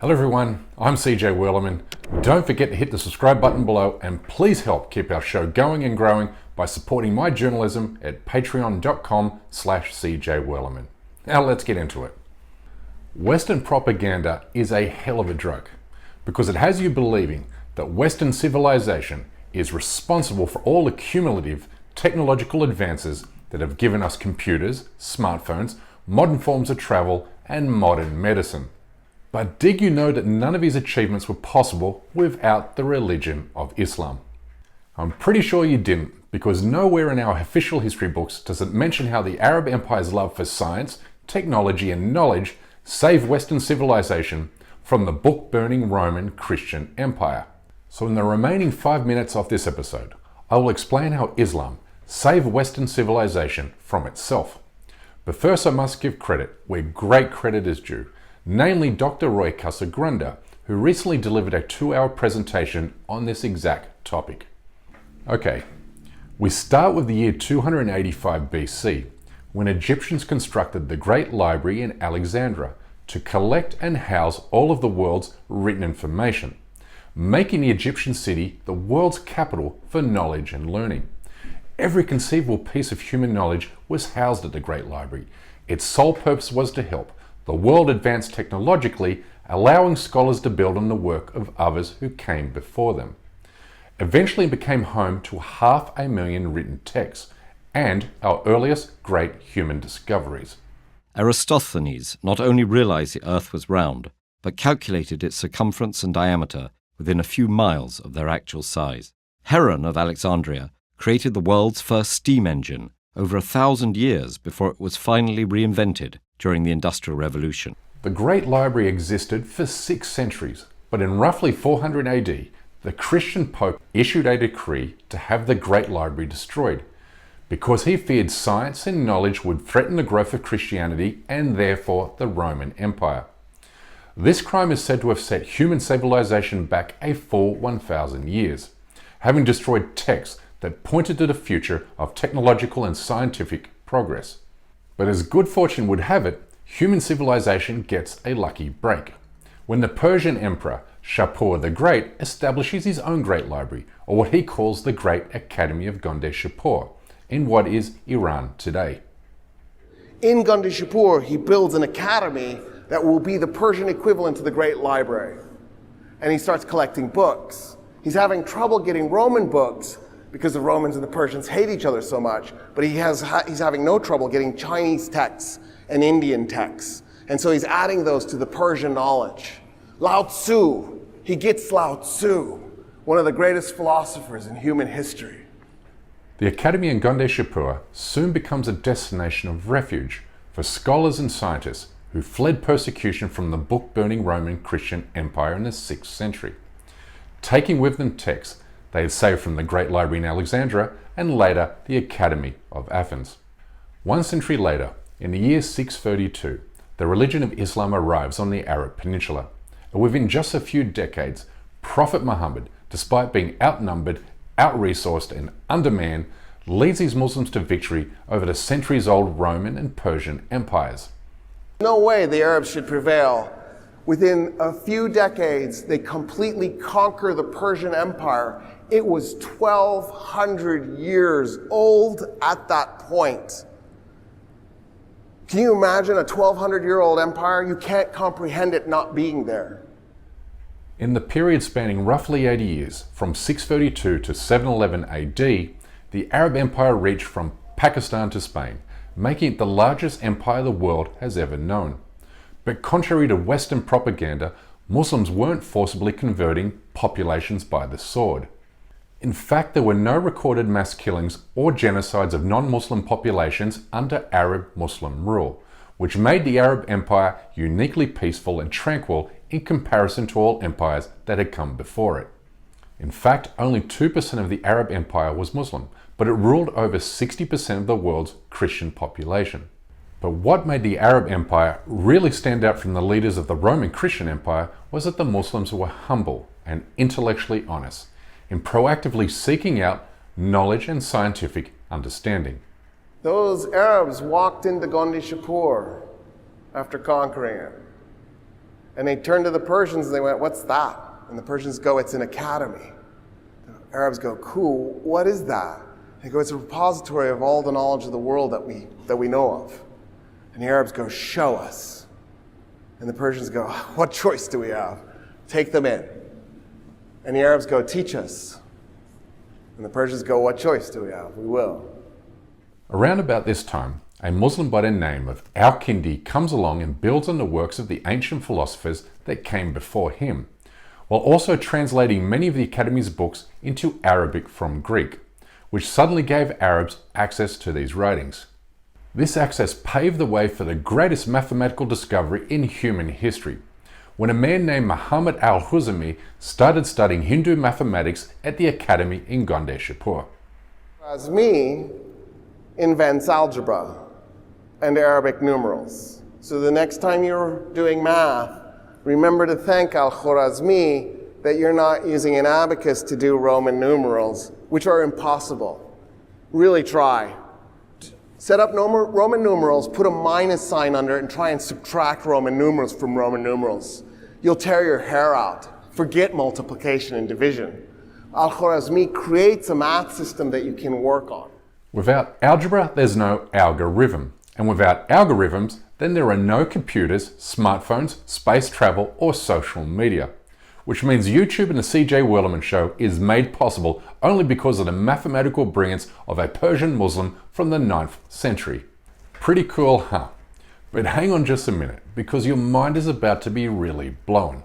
Hello everyone, I'm CJ Werleman. Don't forget to hit the subscribe button below and please help keep our show going and growing by supporting my journalism at patreon.com/CJWerleman. Now let's get into it. Western propaganda is a hell of a drug because it has you believing that Western civilization is responsible for all the cumulative technological advances that have given us computers, smartphones, modern forms of travel, and modern medicine. But did you know that none of these achievements were possible without the religion of Islam? I'm pretty sure you didn't, because nowhere in our official history books does it mention how the Arab Empire's love for science, technology, and knowledge saved Western civilization from the book-burning Roman Christian Empire. So in the remaining 5 minutes of this episode, I will explain how Islam saved Western civilization from itself. But first I must give credit where great credit is due, namely Dr. Roy Casagrande, who recently delivered a 2-hour presentation on this exact topic. Okay, we start with the year 285 BC, when Egyptians constructed the Great Library in Alexandria to collect and house all of the world's written information, making the Egyptian city the world's capital for knowledge and learning. Every conceivable piece of human knowledge was housed at the Great Library. Its sole purpose was to help the world advance technologically, allowing scholars to build on the work of others who came before them. Eventually became home to 500,000 written texts and our earliest great human discoveries. Eratosthenes not only realized the Earth was round, but calculated its circumference and diameter within a few miles of their actual size. Heron of Alexandria created the world's first steam engine over 1,000 years before it was finally reinvented during the Industrial Revolution. The Great Library existed for 6 centuries, but in roughly 400 AD, the Christian Pope issued a decree to have the Great Library destroyed, because he feared science and knowledge would threaten the growth of Christianity and therefore the Roman Empire. This crime is said to have set human civilization back a full 1,000 years, having destroyed texts that pointed to the future of technological and scientific progress. But as good fortune would have it, human civilization gets a lucky break when the Persian Emperor Shapur the Great establishes his own Great Library, or what he calls the Great Academy of Gondeshapur, in what is Iran today. In Gondeshapur, he builds an academy that will be the Persian equivalent to the Great Library. And he starts collecting books. He's having trouble getting Roman books because the Romans and the Persians hate each other so much, but he's having no trouble getting Chinese texts and Indian texts. And so he's adding those to the Persian knowledge. Lao Tzu, he gets Lao Tzu, one of the greatest philosophers in human history. The Academy in Gondeshapur soon becomes a destination of refuge for scholars and scientists who fled persecution from the book-burning Roman Christian Empire in the 6th century, taking with them texts they had saved from the Great Library in Alexandria and later the Academy of Athens. 1 century later, in the year 632, the religion of Islam arrives on the Arab Peninsula, and within just a few decades, Prophet Muhammad, despite being outnumbered, out-resourced and undermanned, leads these Muslims to victory over the centuries-old Roman and Persian empires. No way the Arabs should prevail. Within a few decades, they completely conquer the Persian Empire. It was 1,200 years old at that point. Can you imagine a 1,200-year-old empire? You can't comprehend it not being there. In the period spanning roughly 80 years, from 632 to 711 AD, the Arab Empire reached from Pakistan to Spain, making it the largest empire the world has ever known. But contrary to Western propaganda, Muslims weren't forcibly converting populations by the sword. In fact, there were no recorded mass killings or genocides of non-Muslim populations under Arab Muslim rule, which made the Arab Empire uniquely peaceful and tranquil in comparison to all empires that had come before it. In fact, only 2% of the Arab Empire was Muslim, but it ruled over 60% of the world's Christian population. But what made the Arab Empire really stand out from the leaders of the Roman Christian Empire was that the Muslims were humble and intellectually honest in proactively seeking out knowledge and scientific understanding. Those Arabs walked into Gondeshapur after conquering it. And they turned to the Persians and they went, what's that? And the Persians go, it's an academy. The Arabs go, cool, what is that? They go, it's a repository of all the knowledge of the world that we know of. And the Arabs go, show us. And the Persians go, what choice do we have? Take them in. And the Arabs go, teach us. And the Persians go, what choice do we have? We will. Around about this time, a Muslim by the name of Al-Kindi comes along and builds on the works of the ancient philosophers that came before him, while also translating many of the Academy's books into Arabic from Greek, which suddenly gave Arabs access to these writings. This access paved the way for the greatest mathematical discovery in human history, when a man named Muhammad al-Khuzami started studying Hindu mathematics at the Academy in Gondeshapur. Khwarizmi invents algebra and Arabic numerals. So the next time you're doing math, remember to thank al-Khwarizmi that you're not using an abacus to do Roman numerals, which are impossible. Really try. Set up Roman numerals, put a minus sign under it, and try and subtract Roman numerals from Roman numerals. You'll tear your hair out. Forget multiplication and division. Al-Khwarizmi creates a math system that you can work on. Without algebra, there's no algorithm. And without algorithms, then there are no computers, smartphones, space travel, or social media. Which means YouTube and the CJ Werleman Show is made possible only because of the mathematical brilliance of a Persian Muslim from the 9th century. Pretty cool, huh? But hang on just a minute, because your mind is about to be really blown.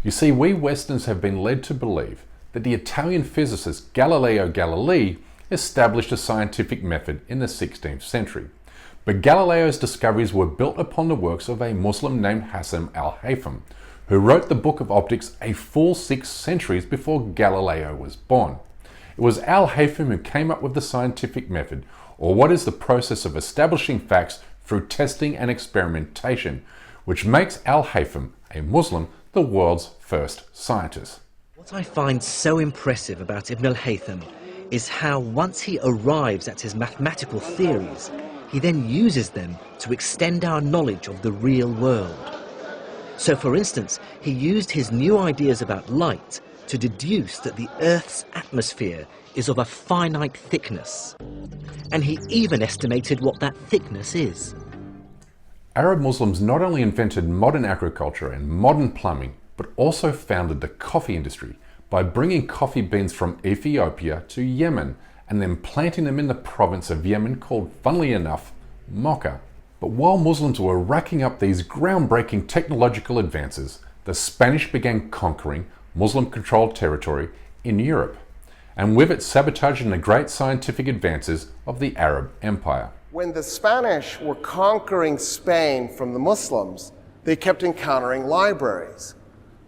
You see, we Westerns have been led to believe that the Italian physicist Galileo Galilei established a scientific method in the 16th century. But Galileo's discoveries were built upon the works of a Muslim named Hassan al-Haytham, who wrote the Book of Optics a full 6 centuries before Galileo was born. It was al-Haytham who came up with the scientific method, or what is the process of establishing facts through testing and experimentation, which makes al-Haytham, a Muslim, the world's first scientist. What I find so impressive about Ibn al-Haytham is how once he arrives at his mathematical theories, he then uses them to extend our knowledge of the real world. So, for instance, he used his new ideas about light to deduce that the Earth's atmosphere is of a finite thickness. And he even estimated what that thickness is. Arab Muslims not only invented modern agriculture and modern plumbing, but also founded the coffee industry by bringing coffee beans from Ethiopia to Yemen and then planting them in the province of Yemen called, funnily enough, Mocha. But while Muslims were racking up these groundbreaking technological advances, the Spanish began conquering Muslim-controlled territory in Europe, and with it sabotaging the great scientific advances of the Arab Empire. When the Spanish were conquering Spain from the Muslims, they kept encountering libraries.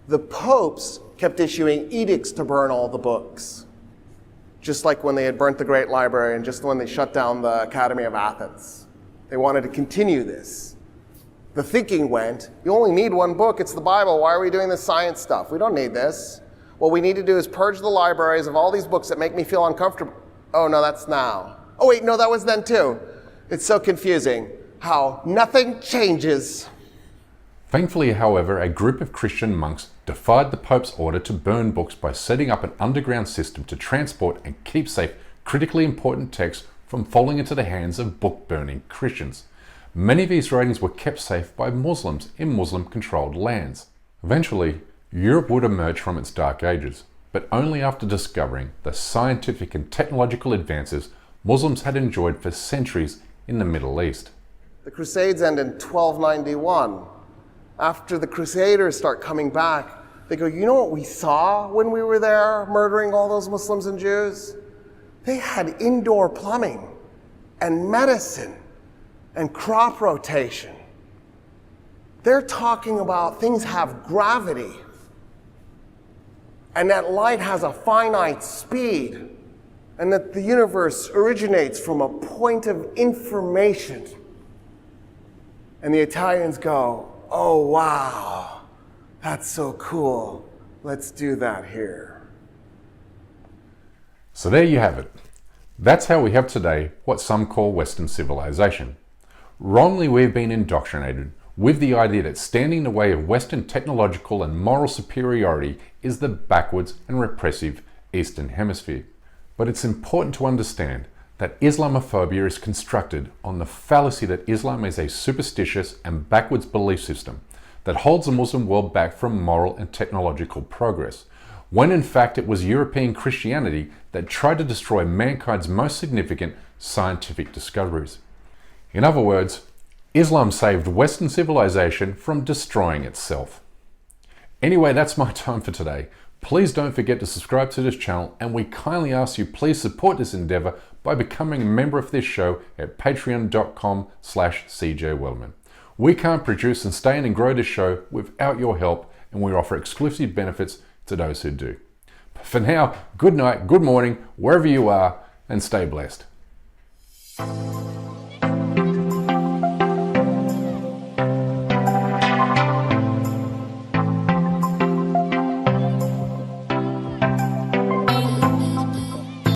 The popes kept issuing edicts to burn all the books, just like when they had burnt the Great Library and just when they shut down the Academy of Athens. They wanted to continue this. The thinking went, you only need one book, it's the Bible. Why are we doing this science stuff? We don't need this. What we need to do is purge the libraries of all these books that make me feel uncomfortable. Oh, no, that's now. Oh, wait, no, that was then too. It's so confusing how nothing changes. Thankfully, however, a group of Christian monks defied the Pope's order to burn books by setting up an underground system to transport and keep safe critically important texts from falling into the hands of book-burning Christians. Many of these writings were kept safe by Muslims in Muslim-controlled lands. Eventually, Europe would emerge from its dark ages, but only after discovering the scientific and technological advances Muslims had enjoyed for centuries in the Middle East. The Crusades end in 1291. After the Crusaders start coming back, they go, you know what we saw when we were there murdering all those Muslims and Jews? They had indoor plumbing and medicine and crop rotation. They're talking about things have gravity and that light has a finite speed and that the universe originates from a point of information. And the Italians go, oh wow, that's so cool. Let's do that here. So there you have it. That's how we have today what some call Western civilization. Wrongly we've been indoctrinated with the idea that standing in the way of Western technological and moral superiority is the backwards and repressive Eastern Hemisphere. But it's important to understand that Islamophobia is constructed on the fallacy that Islam is a superstitious and backwards belief system that holds the Muslim world back from moral and technological progress, when in fact it was European Christianity that tried to destroy mankind's most significant scientific discoveries. In other words, Islam saved Western civilization from destroying itself. Anyway, that's my time for today. Please don't forget to subscribe to this channel, and we kindly ask you please support this endeavor by becoming a member of this show at patreon.com/cjwellman. We can't produce, sustain and grow this show without your help, and we offer exclusive benefits to those who do. But for now, good night, good morning, wherever you are, and stay blessed.